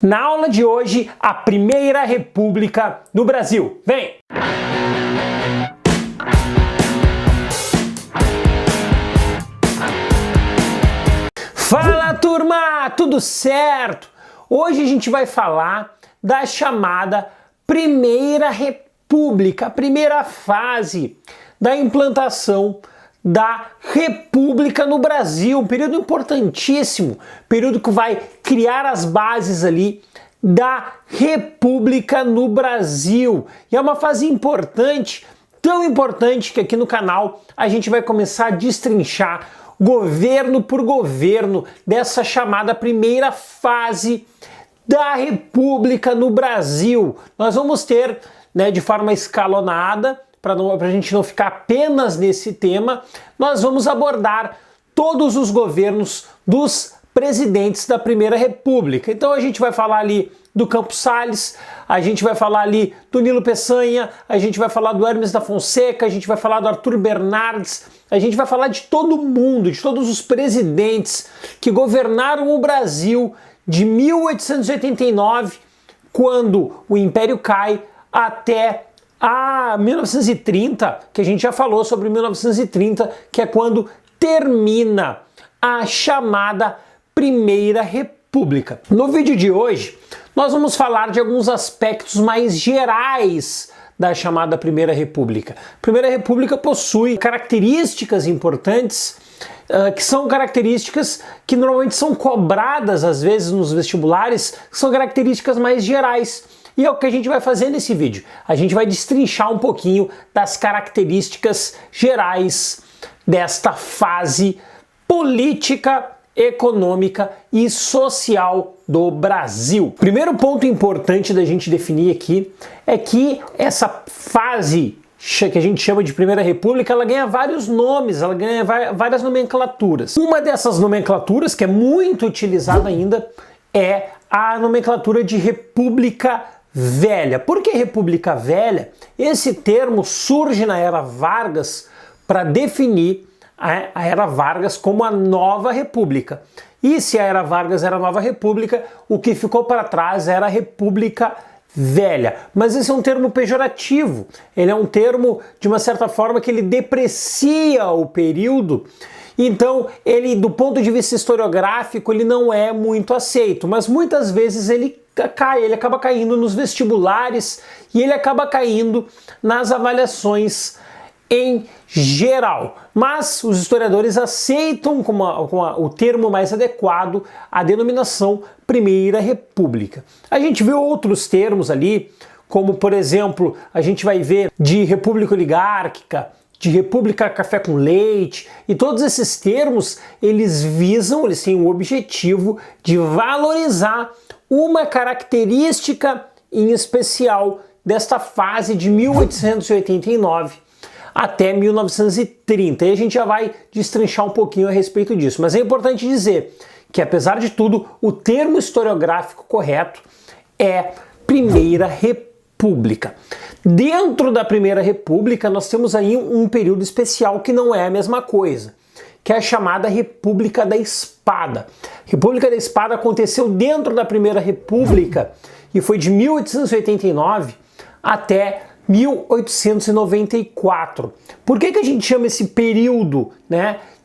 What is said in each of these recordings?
Na aula de hoje, a Primeira República no Brasil. Vem! Fala, turma! Tudo certo? Hoje a gente vai falar da chamada Primeira República, a primeira fase da implantação da República no Brasil, um período importantíssimo, período que vai criar as bases ali da República no Brasil. E é uma fase importante, tão importante que aqui no canal a gente vai começar a destrinchar governo por governo dessa chamada primeira fase da República no Brasil. Nós vamos ter, de forma escalonada, para a gente não ficar apenas nesse tema, nós vamos abordar todos os governos dos presidentes da Primeira República. Então a gente vai falar ali do Campos Salles, a gente vai falar ali do Nilo Peçanha, a gente vai falar do Hermes da Fonseca, a gente vai falar do Arthur Bernardes, a gente vai falar de todo mundo, de todos os presidentes que governaram o Brasil de 1889, quando o Império cai, até 1930, que a gente já falou sobre 1930, que é quando termina a chamada Primeira República. No vídeo de hoje, nós vamos falar de alguns aspectos mais gerais da chamada Primeira República. A Primeira República possui características importantes, que são características que normalmente são cobradas às vezes nos vestibulares, que são características mais gerais. E é o que a gente vai fazer nesse vídeo. A gente vai destrinchar um pouquinho das características gerais desta fase política, econômica e social do Brasil. Primeiro ponto importante da gente definir aqui é que essa fase que a gente chama de Primeira República, ela ganha vários nomes, ela ganha várias nomenclaturas. Uma dessas nomenclaturas, que é muito utilizada ainda, é a nomenclatura de República Velha. Por que República Velha? Esse termo surge na Era Vargas para definir a Era Vargas como a Nova República. E se a Era Vargas era a Nova República, o que ficou para trás era a República Velha. Mas esse é um termo pejorativo, ele é um termo, de uma certa forma, que ele deprecia o período. Então, ele, do ponto de vista historiográfico, ele não é muito aceito, mas muitas vezes ele acaba caindo nos vestibulares e ele acaba caindo nas avaliações em geral. Mas os historiadores aceitam como o termo mais adequado a denominação Primeira República. A gente vê outros termos ali, como, por exemplo, a gente vai ver de República Oligárquica, de República Café com Leite, e todos esses termos, eles têm o objetivo de valorizar uma característica em especial desta fase de 1889 até 1930. E a gente já vai destrinchar um pouquinho a respeito disso. Mas é importante dizer que, apesar de tudo, o termo historiográfico correto é Primeira República. Dentro da Primeira República, nós temos aí um período especial que não é a mesma coisa, que é a chamada República da Espada. A República da Espada aconteceu dentro da Primeira República e foi de 1889 até 1894. Por que a gente chama esse período,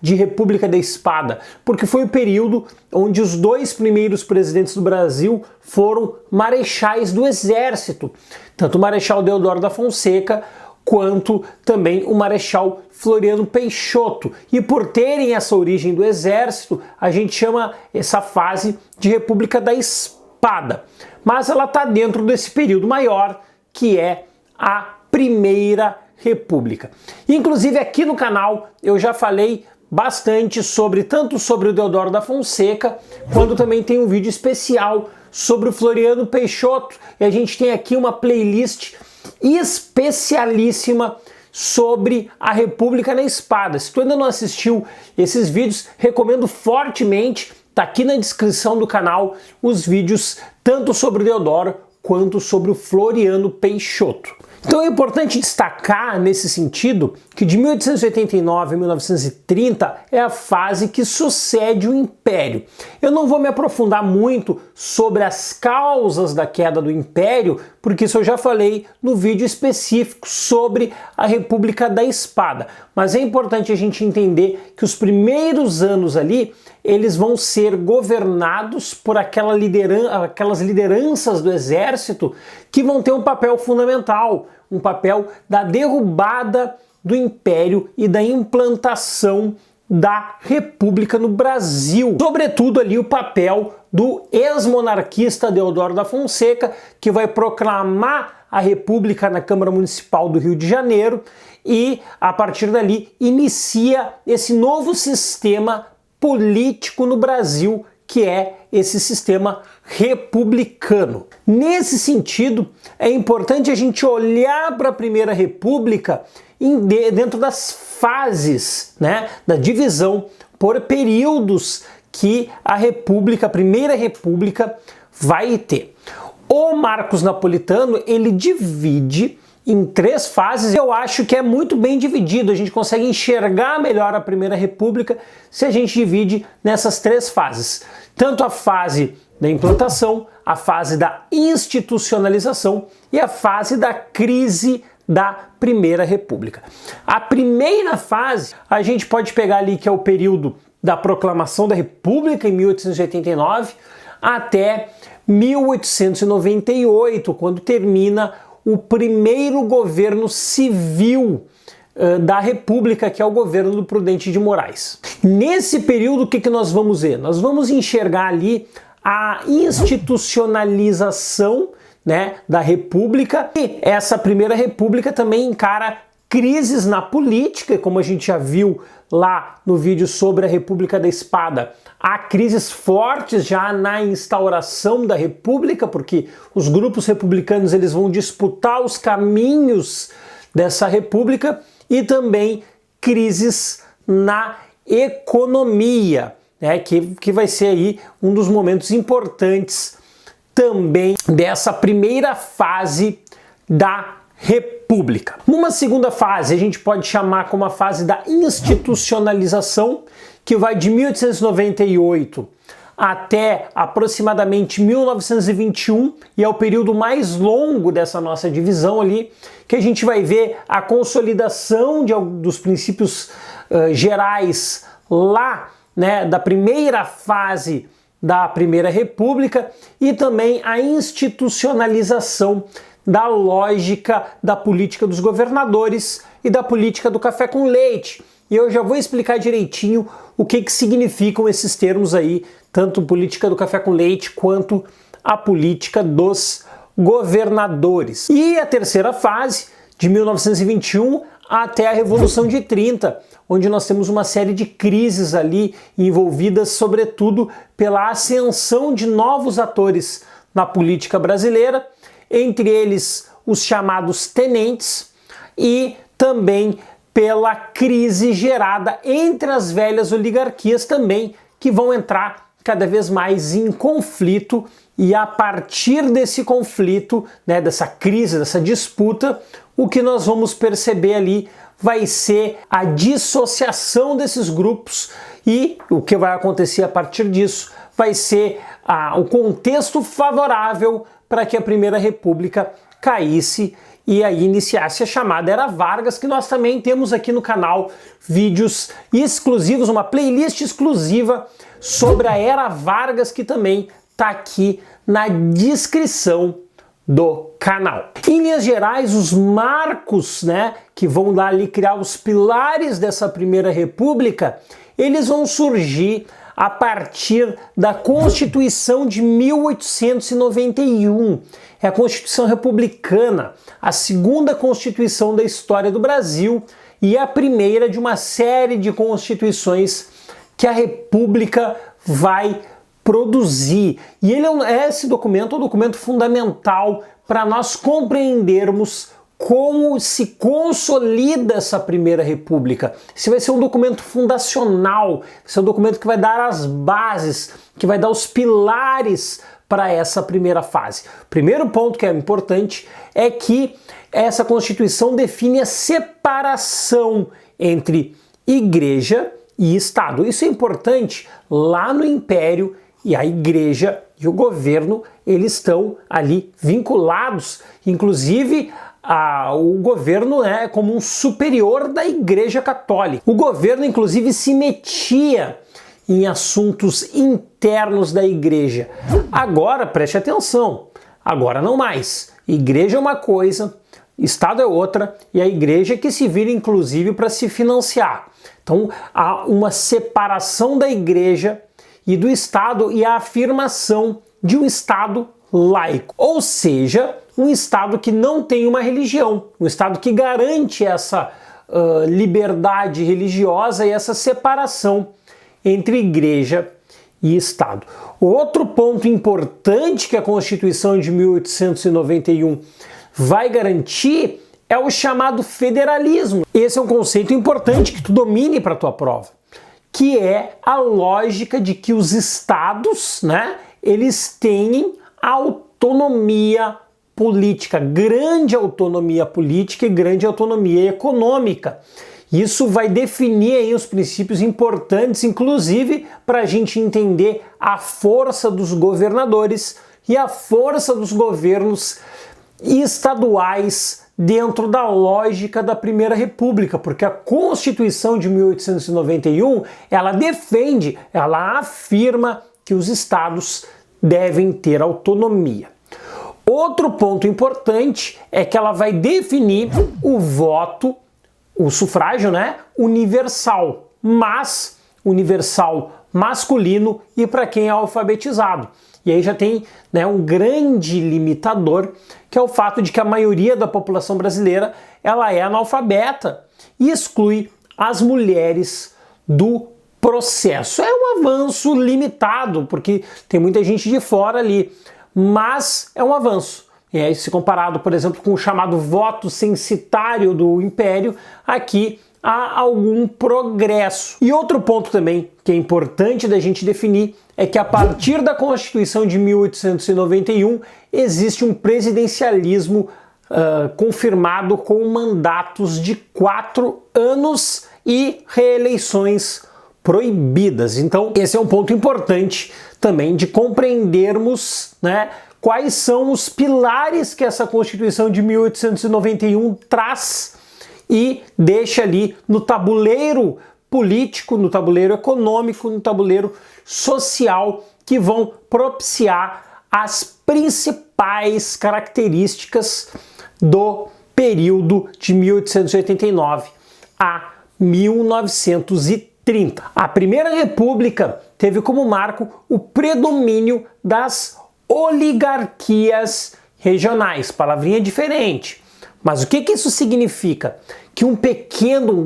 de República da Espada? Porque foi o período onde os dois primeiros presidentes do Brasil foram marechais do Exército, tanto o Marechal Deodoro da Fonseca quanto também o Marechal Floriano Peixoto. E por terem essa origem do Exército, a gente chama essa fase de República da Espada. Mas ela está dentro desse período maior, que é a Primeira República. Inclusive aqui no canal eu já falei bastante tanto sobre o Deodoro da Fonseca, quanto também tem um vídeo especial sobre o Floriano Peixoto, e a gente tem aqui uma playlist especialíssima sobre a República na Espada. Se tu ainda não assistiu esses vídeos, recomendo fortemente, tá aqui na descrição do canal, os vídeos tanto sobre o Deodoro quanto sobre o Floriano Peixoto. Então é importante destacar nesse sentido que de 1889 a 1930 é a fase que sucede o Império. Eu não vou me aprofundar muito sobre as causas da queda do Império, porque isso eu já falei no vídeo específico sobre a República da Espada. Mas é importante a gente entender que os primeiros anos ali, eles vão ser governados por aquelas lideranças do exército que vão ter um papel fundamental, um papel da derrubada do Império e da implantação da República no Brasil. Sobretudo ali o papel do ex-monarquista Deodoro da Fonseca, que vai proclamar a República na Câmara Municipal do Rio de Janeiro e, a partir dali, inicia esse novo sistema político no Brasil, que é esse sistema republicano. Nesse sentido, é importante a gente olhar para a Primeira República dentro das fases, né, da divisão por períodos que a Primeira República vai ter. O Marcos Napolitano, ele divide em 3 fases. Eu acho que é muito bem dividido, a gente consegue enxergar melhor a Primeira República se a gente divide nessas 3 fases. Tanto a fase da implantação, a fase da institucionalização e a fase da crise da Primeira República. A primeira fase, a gente pode pegar ali que é o período da proclamação da República em 1889 até 1898, quando termina o primeiro governo civil da República, que é o governo do Prudente de Moraes. Nesse período, o que nós vamos ver? Nós vamos enxergar ali a institucionalização, né, da República, e essa Primeira República também encara crises na política, como a gente já viu lá no vídeo sobre a República da Espada. Há crises fortes já na instauração da República, porque os grupos republicanos eles vão disputar os caminhos dessa República, e também crises na economia, né, que vai ser aí um dos momentos importantes também dessa primeira fase da República. Numa segunda fase, a gente pode chamar como a fase da institucionalização, que vai de 1898 até aproximadamente 1921, e é o período mais longo dessa nossa divisão ali, que a gente vai ver a consolidação dos princípios gerais lá, né, da primeira fase da Primeira República, e também a institucionalização da lógica da política dos governadores e da política do café com leite. E eu já vou explicar direitinho o que significam esses termos aí, tanto política do café com leite quanto a política dos governadores. E a terceira fase, de 1921 até a Revolução de 30, onde nós temos uma série de crises ali envolvidas, sobretudo, pela ascensão de novos atores na política brasileira, entre eles os chamados tenentes, e também pela crise gerada entre as velhas oligarquias também, que vão entrar cada vez mais em conflito, e a partir desse conflito, né, dessa crise, dessa disputa, o que nós vamos perceber ali vai ser a dissociação desses grupos, e o que vai acontecer a partir disso vai ser o contexto favorável para que a Primeira República caísse e aí iniciasse a chamada Era Vargas, que nós também temos aqui no canal vídeos exclusivos, uma playlist exclusiva sobre a Era Vargas, que também está aqui na descrição do canal. Em linhas gerais, os marcos, né, que vão dar ali, criar os pilares dessa Primeira República, eles vão surgir a partir da Constituição de 1891. É a Constituição Republicana, a segunda Constituição da história do Brasil e a primeira de uma série de constituições que a República vai produzir. E esse documento é um documento fundamental para nós compreendermos como se consolida essa Primeira República. Esse vai ser um documento fundacional, vai ser um documento que vai dar as bases, que vai dar os pilares para essa primeira fase. O primeiro ponto que é importante é que essa Constituição define a separação entre igreja e Estado. Isso é importante lá no Império, e a igreja e o governo, eles estão ali vinculados, inclusive o governo é como um superior da Igreja Católica. O governo, inclusive, se metia em assuntos internos da igreja. Agora, preste atenção, agora não mais. Igreja é uma coisa, Estado é outra, e a igreja é que se vira, inclusive, para se financiar. Então, há uma separação da igreja e do Estado e a afirmação de um Estado laico. Ou seja, um Estado que não tem uma religião, um Estado que garante essa liberdade religiosa e essa separação entre igreja e Estado. Outro ponto importante que a Constituição de 1891 vai garantir é o chamado federalismo. Esse é um conceito importante que tu domine para a tua prova, que é a lógica de que os estados, né, eles têm autonomia política, grande autonomia política e grande autonomia econômica. Isso vai definir aí os princípios importantes, inclusive para a gente entender a força dos governadores e a força dos governos estaduais dentro da lógica da Primeira República, porque a Constituição de 1891, ela defende, ela afirma que os estados devem ter autonomia. Outro ponto importante é que ela vai definir o voto, o sufrágio, né, universal, mas universal masculino e para quem é alfabetizado. E aí já tem, né, um grande limitador, que é o fato de que a maioria da população brasileira ela é analfabeta e exclui as mulheres do processo. É um avanço limitado, porque tem muita gente de fora ali, mas é um avanço. E aí, se comparado, por exemplo, com o chamado voto censitário do Império, aqui há algum progresso. E outro ponto também que é importante da gente definir é que a partir da Constituição de 1891 existe um presidencialismo confirmado com mandatos de 4 anos e reeleições proibidas. Então, esse é um ponto importante também de compreendermos, né, quais são os pilares que essa Constituição de 1891 traz e deixa ali no tabuleiro político, no tabuleiro econômico, no tabuleiro social, que vão propiciar as principais características do período de 1889 a 1930. A Primeira República teve como marco o predomínio das oligarquias regionais, palavrinha diferente. Mas o que isso significa? Que um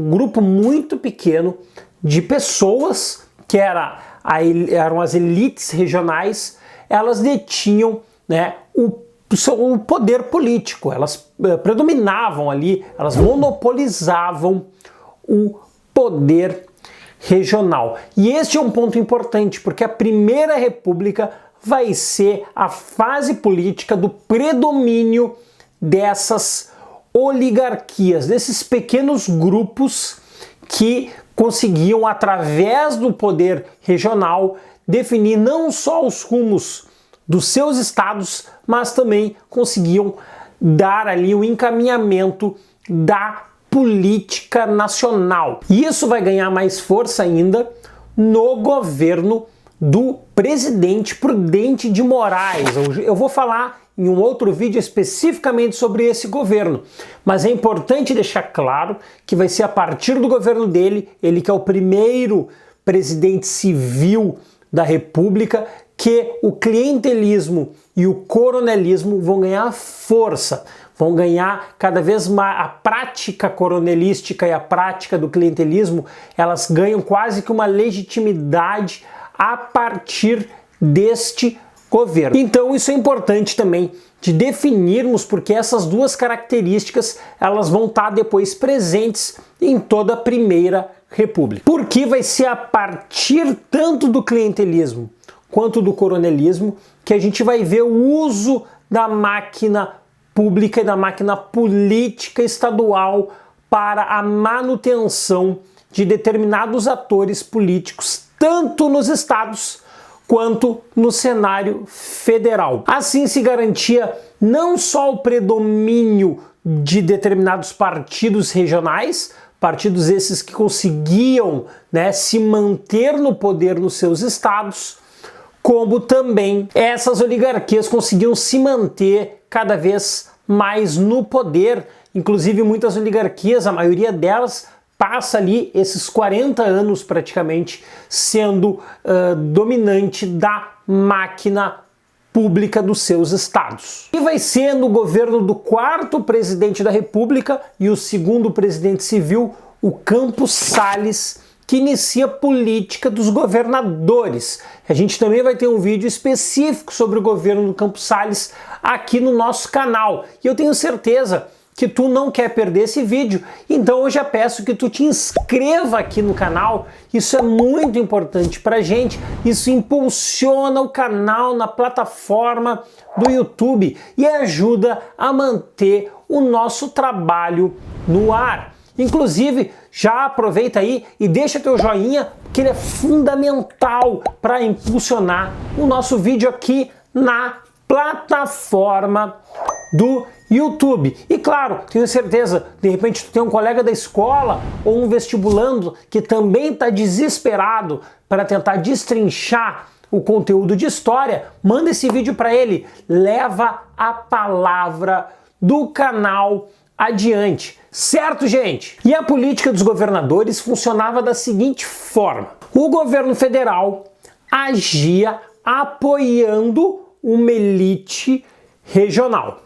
grupo muito pequeno de pessoas, que eram as elites regionais, elas detinham, né, o poder político, elas predominavam ali, elas monopolizavam o poder regional. E este é um ponto importante, porque a Primeira República vai ser a fase política do predomínio dessas oligarquias, desses pequenos grupos que conseguiam, através do poder regional, definir não só os rumos dos seus estados, mas também conseguiam dar ali o encaminhamento da política nacional. E isso vai ganhar mais força ainda no governo do presidente Prudente de Moraes. Eu vou falar em um outro vídeo especificamente sobre esse governo, mas é importante deixar claro que vai ser a partir do governo dele, ele que é o primeiro presidente civil da República, que o clientelismo e o coronelismo vão ganhar força, vão ganhar cada vez mais. A prática coronelística e a prática do clientelismo, elas ganham quase que uma legitimidade a partir deste governo. Então isso é importante também de definirmos, porque essas duas características elas vão estar depois presentes em toda a Primeira República. Porque vai ser a partir tanto do clientelismo quanto do coronelismo, que a gente vai ver o uso da máquina pública e da máquina política estadual para a manutenção de determinados atores políticos, tanto nos estados quanto no cenário federal. Assim se garantia não só o predomínio de determinados partidos regionais, partidos esses que conseguiam, né, se manter no poder nos seus estados, como também essas oligarquias conseguiam se manter cada vez mais no poder. Inclusive muitas oligarquias, a maioria delas, passa ali esses 40 anos praticamente sendo dominante da máquina pública dos seus estados. E vai ser no governo do quarto presidente da República e o segundo presidente civil, o Campos Salles, que inicia a política dos governadores. A gente também vai ter um vídeo específico sobre o governo do Campos Salles aqui no nosso canal. E eu tenho certeza que tu não quer perder esse vídeo, então eu já peço que tu te inscreva aqui no canal. Isso é muito importante pra gente, isso impulsiona o canal na plataforma do YouTube e ajuda a manter o nosso trabalho no ar. Inclusive, já aproveita aí e deixa teu joinha, que ele é fundamental para impulsionar o nosso vídeo aqui na plataforma do YouTube. E claro, tenho certeza, de repente tu tem um colega da escola ou um vestibulando que também está desesperado para tentar destrinchar o conteúdo de história, manda esse vídeo para ele, leva a palavra do canal adiante. Certo, gente? E a política dos governadores funcionava da seguinte forma: o governo federal agia apoiando uma elite regional.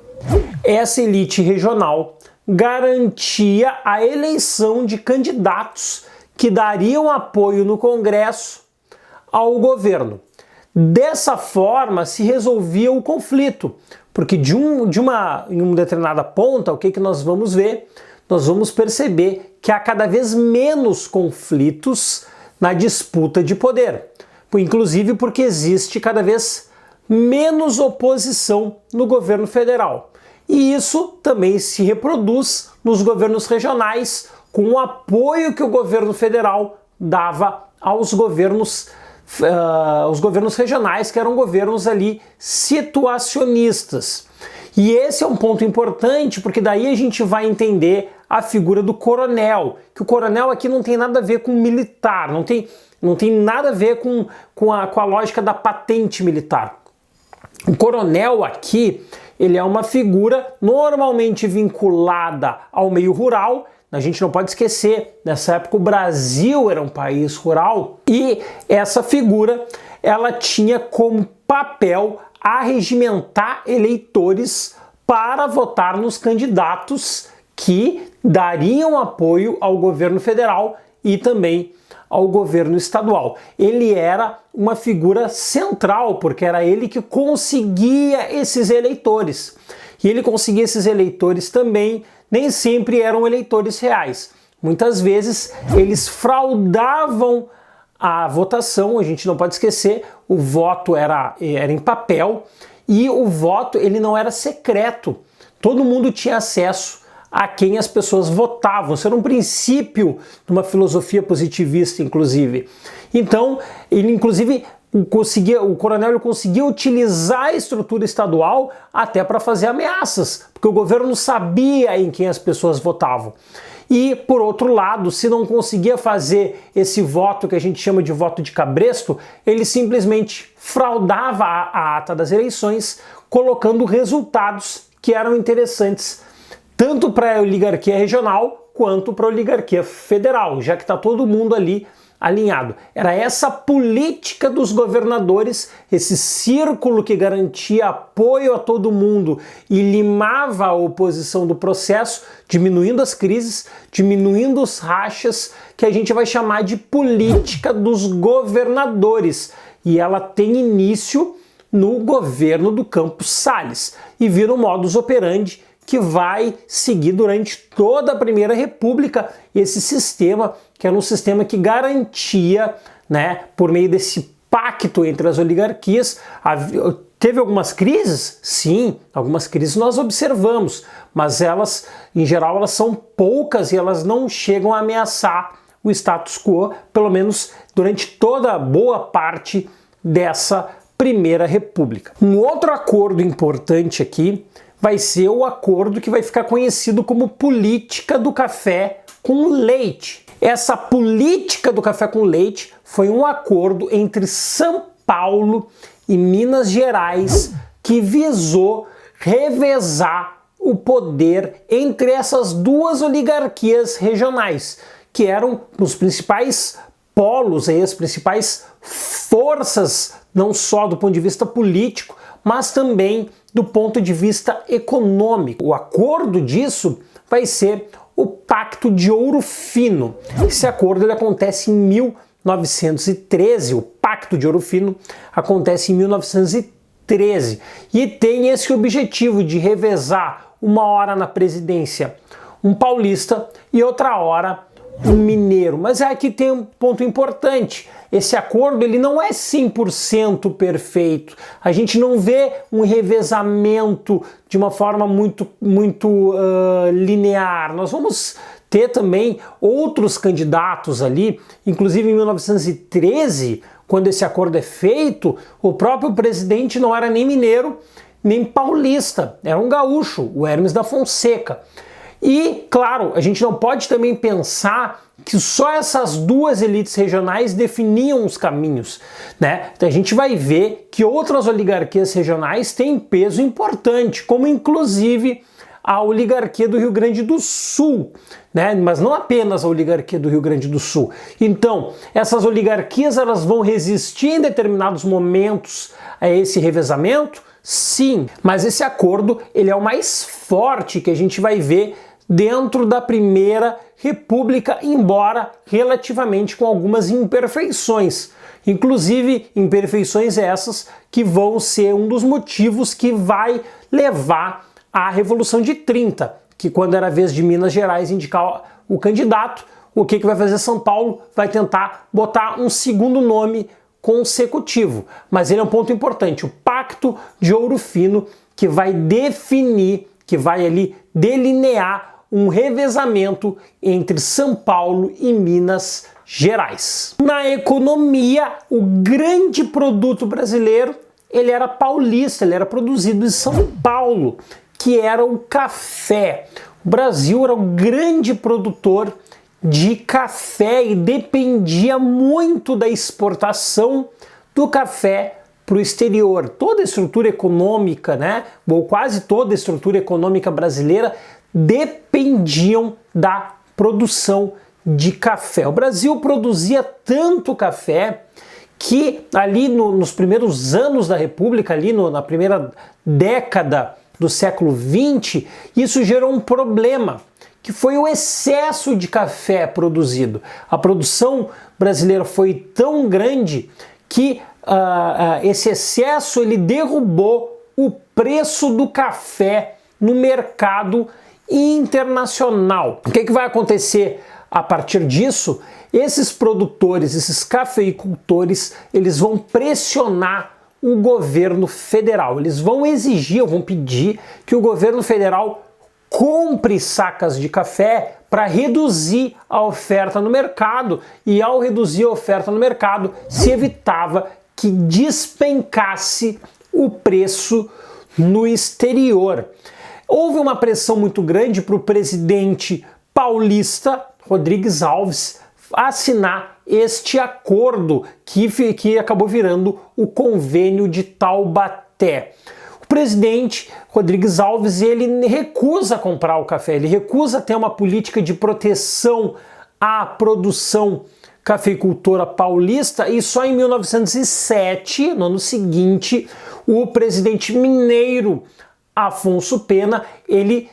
Essa elite regional garantia a eleição de candidatos que dariam apoio no Congresso ao governo. Dessa forma se resolvia o conflito, porque em uma determinada ponta, o que nós vamos ver? Nós vamos perceber que há cada vez menos conflitos na disputa de poder, inclusive porque existe cada vez menos oposição no governo federal. E isso também se reproduz nos governos regionais, com o apoio que o governo federal dava aos governos regionais, que eram governos ali situacionistas. E esse é um ponto importante, porque daí a gente vai entender a figura do coronel, que o coronel aqui não tem nada a ver com militar, não tem nada a ver com a lógica da patente militar. O coronel aqui, ele é uma figura normalmente vinculada ao meio rural. A gente não pode esquecer, nessa época o Brasil era um país rural e essa figura, ela tinha como papel arregimentar eleitores para votar nos candidatos que dariam apoio ao governo federal e também ao governo estadual. Ele era uma figura central, porque era ele que conseguia esses eleitores. E ele conseguia esses eleitores também, nem sempre eram eleitores reais. Muitas vezes eles fraudavam a votação, a gente não pode esquecer, o voto era em papel e o voto ele não era secreto. Todo mundo tinha acesso a quem as pessoas votavam. Isso era um princípio de uma filosofia positivista, inclusive. Então, ele inclusive o coronel conseguia utilizar a estrutura estadual até para fazer ameaças, porque o governo não sabia em quem as pessoas votavam. E, por outro lado, se não conseguia fazer esse voto que a gente chama de voto de cabresto, ele simplesmente fraudava a ata das eleições, colocando resultados que eram interessantes tanto para a oligarquia regional quanto para a oligarquia federal, já que está todo mundo ali alinhado. Era essa política dos governadores, esse círculo que garantia apoio a todo mundo e limava a oposição do processo, diminuindo as crises, diminuindo os rachas, que a gente vai chamar de política dos governadores. E ela tem início no governo do Campos Salles e vira um modus operandi que vai seguir durante toda a Primeira República esse sistema, que era um sistema que garantia, né, por meio desse pacto entre as oligarquias. Teve algumas crises? Sim, algumas crises nós observamos, mas elas, em geral, elas são poucas e elas não chegam a ameaçar o status quo, pelo menos durante toda a boa parte dessa Primeira República. Um outro acordo importante aqui vai ser o acordo que vai ficar conhecido como política do café com leite. Essa política do café com leite foi um acordo entre São Paulo e Minas Gerais que visou revezar o poder entre essas duas oligarquias regionais, que eram os principais polos, as principais forças, não só do ponto de vista político, mas também do ponto de vista econômico. O acordo disso vai ser o Pacto de Ouro Fino. Esse acordo ele acontece em 1913, o Pacto de Ouro Fino acontece em 1913 e tem esse objetivo de revezar uma hora na presidência um paulista e outra hora um mineiro. Mas aqui tem um ponto importante. Esse acordo ele não é 100% perfeito. A gente não vê um revezamento de uma forma muito linear. Nós vamos ter também outros candidatos ali, inclusive em 1913, quando esse acordo é feito, o próprio presidente não era nem mineiro, nem paulista, era um gaúcho, o Hermes da Fonseca. E, claro, a gente não pode também pensar que só essas duas elites regionais definiam os caminhos, né? Então a gente vai ver que outras oligarquias regionais têm peso importante, como inclusive a oligarquia do Rio Grande do Sul, né? Mas não apenas a oligarquia do Rio Grande do Sul. Então, essas oligarquias elas vão resistir em determinados momentos a esse revezamento? Sim, mas esse acordo ele é o mais forte que a gente vai ver dentro da Primeira República, embora relativamente com algumas imperfeições. Inclusive, imperfeições essas que vão ser um dos motivos que vai levar à Revolução de 30, que quando era a vez de Minas Gerais indicar o candidato, o que vai fazer São Paulo? Vai tentar botar um segundo nome consecutivo. Mas ele é um ponto importante, o Pacto de Ouro Fino, que vai definir, que vai ali delinear um revezamento entre São Paulo e Minas Gerais. Na economia, o grande produto brasileiro, ele era paulista, ele era produzido em São Paulo, que era o café. O Brasil era um grande produtor de café e dependia muito da exportação do café para o exterior. Toda a estrutura econômica, né, ou quase toda a estrutura econômica brasileira dependiam da produção de café. O Brasil produzia tanto café que ali nos primeiros anos da República, ali na primeira década do século XX, isso gerou um problema, que foi o excesso de café produzido. A produção brasileira foi tão grande que esse excesso ele derrubou o preço do café no mercado internacional. O que vai acontecer a partir disso? Esses produtores, esses cafeicultores, eles vão pressionar o governo federal. Eles vão exigir, vão pedir que o governo federal compre sacas de café para reduzir a oferta no mercado, e ao reduzir a oferta no mercado, se evitava que despencasse o preço no exterior. Houve uma pressão muito grande para o presidente paulista, Rodrigues Alves, assinar este acordo que acabou virando o Convênio de Taubaté. O presidente Rodrigues Alves ele recusa comprar o café, ele recusa ter uma política de proteção à produção cafeicultora paulista, e só em 1907, no ano seguinte, o presidente mineiro Afonso Pena, ele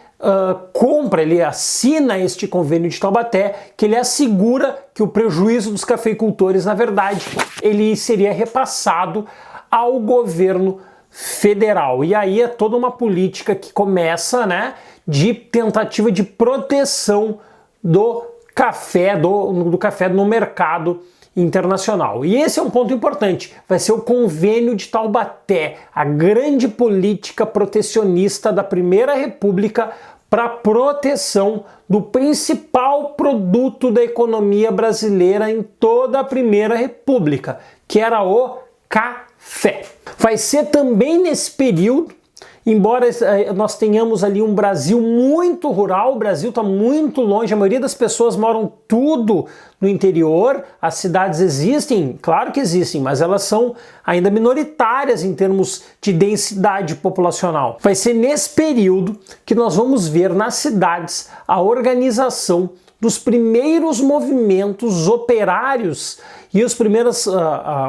ele assina este Convênio de Taubaté, que ele assegura que o prejuízo dos cafeicultores, na verdade, ele seria repassado ao governo federal. E aí é toda uma política que começa, né, de tentativa de proteção do café, do café no mercado internacional. E esse é um ponto importante, vai ser o Convênio de Taubaté, a grande política protecionista da Primeira República para proteção do principal produto da economia brasileira em toda a Primeira República, que era o café. Vai ser também nesse período, embora nós tenhamos ali um Brasil muito rural, o Brasil está muito longe, a maioria das pessoas moram tudo no interior, as cidades existem, claro que existem, mas elas são ainda minoritárias em termos de densidade populacional. Vai ser nesse período que nós vamos ver nas cidades a organização dos primeiros movimentos operários e as primeiras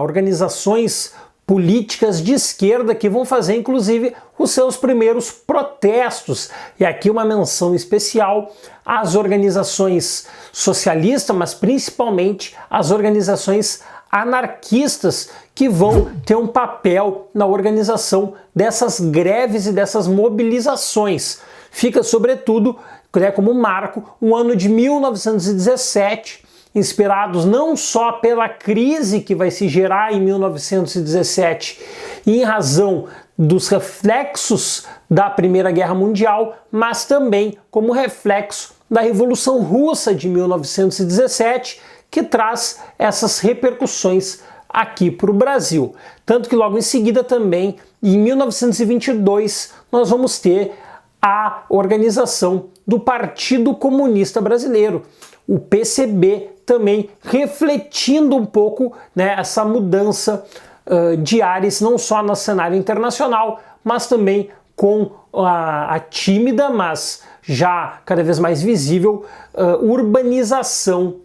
organizações políticas de esquerda que vão fazer, inclusive, os seus primeiros protestos. E aqui uma menção especial às organizações socialistas, mas principalmente às organizações anarquistas, que vão ter um papel na organização dessas greves e dessas mobilizações. Fica, sobretudo, como marco o ano de 1917, inspirados não só pela crise que vai se gerar em 1917 em razão dos reflexos da Primeira Guerra Mundial, mas também como reflexo da Revolução Russa de 1917, que traz essas repercussões aqui para o Brasil. Tanto que logo em seguida também, em 1922, nós vamos ter a organização do Partido Comunista Brasileiro, o PCB, também refletindo um pouco, né, essa mudança de ares, não só no cenário internacional, mas também com a tímida, mas já cada vez mais visível, urbanização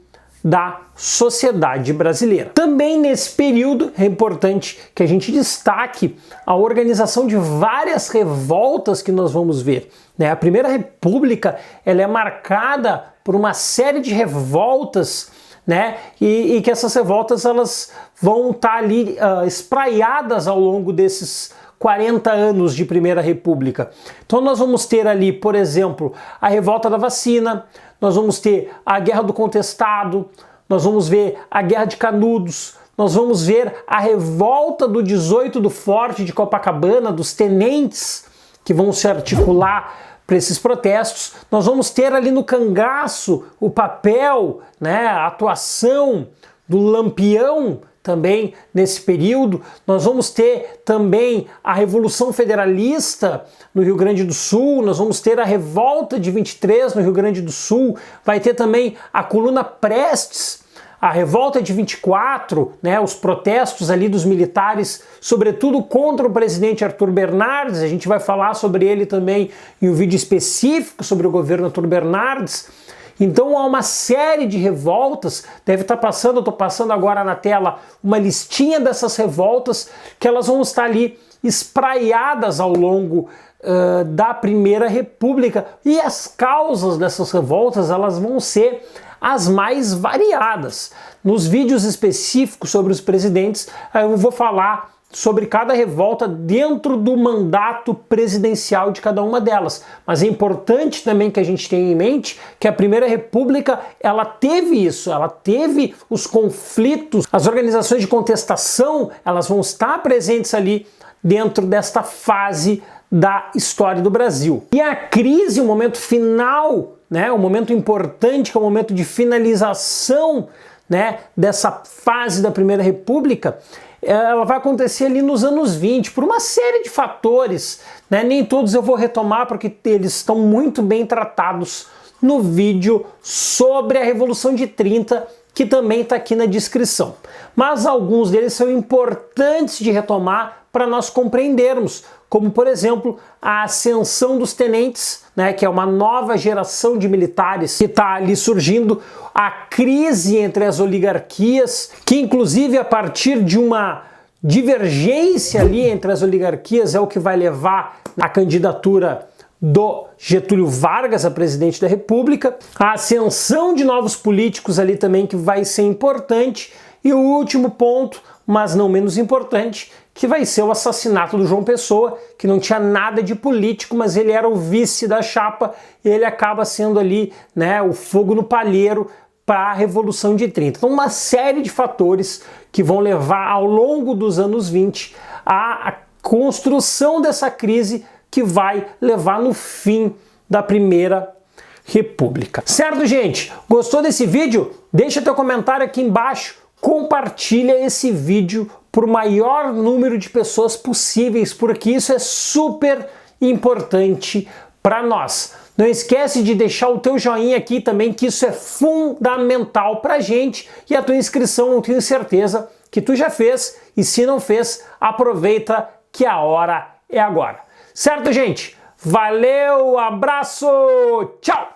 da sociedade brasileira. Também nesse período é importante que a gente destaque a organização de várias revoltas que nós vamos ver, né? A Primeira República ela é marcada por uma série de revoltas, né? E que essas revoltas elas vão estar ali espraiadas ao longo desses 40 anos de Primeira República. Então nós vamos ter ali, por exemplo, a revolta da vacina, nós vamos ter a Guerra do Contestado, nós vamos ver a Guerra de Canudos, nós vamos ver a revolta do 18 do Forte de Copacabana, dos tenentes que vão se articular para esses protestos. Nós vamos ter ali no cangaço o papel, né, a atuação do Lampião também nesse período. Nós vamos ter também a Revolução Federalista no Rio Grande do Sul, nós vamos ter a Revolta de 23 no Rio Grande do Sul, vai ter também a Coluna Prestes, a Revolta de 24, né, os protestos ali dos militares, sobretudo contra o presidente Arthur Bernardes. A gente vai falar sobre ele também em um vídeo específico sobre o governo Arthur Bernardes. Então há uma série de revoltas, deve estar passando, eu estou passando agora na tela uma listinha dessas revoltas que elas vão estar ali espraiadas ao longo da Primeira República, e as causas dessas revoltas elas vão ser as mais variadas. Nos vídeos específicos sobre os presidentes eu vou falar sobre cada revolta dentro do mandato presidencial de cada uma delas. Mas é importante também que a gente tenha em mente que a Primeira República, ela teve isso, ela teve os conflitos, as organizações de contestação, elas vão estar presentes ali dentro desta fase da história do Brasil. E a crise, o momento final, né, um momento importante, que é o momento de finalização, né, dessa fase da Primeira República, ela vai acontecer ali nos anos 20, por uma série de fatores, né? Nem todos eu vou retomar porque eles estão muito bem tratados no vídeo sobre a Revolução de 30, que também está aqui na descrição. Mas alguns deles são importantes de retomar para nós compreendermos, como por exemplo a ascensão dos tenentes, né, que é uma nova geração de militares que está ali surgindo, a crise entre as oligarquias, que inclusive a partir de uma divergência ali entre as oligarquias é o que vai levar à candidatura do Getúlio Vargas a presidente da República, a ascensão de novos políticos ali também que vai ser importante, e o último ponto, mas não menos importante, que vai ser o assassinato do João Pessoa, que não tinha nada de político, mas ele era o vice da chapa, e ele acaba sendo ali, né, o fogo no palheiro para a Revolução de 30. Então, uma série de fatores que vão levar ao longo dos anos 20 à construção dessa crise que vai levar no fim da Primeira República. Certo, gente? Gostou desse vídeo? Deixa teu comentário aqui embaixo, compartilha esse vídeo para o maior número de pessoas possíveis, porque isso é super importante para nós. Não esquece de deixar o teu joinha aqui também, que isso é fundamental para a gente, e a tua inscrição eu tenho certeza que tu já fez, e se não fez, aproveita que a hora é agora. Certo, gente? Valeu, abraço, tchau!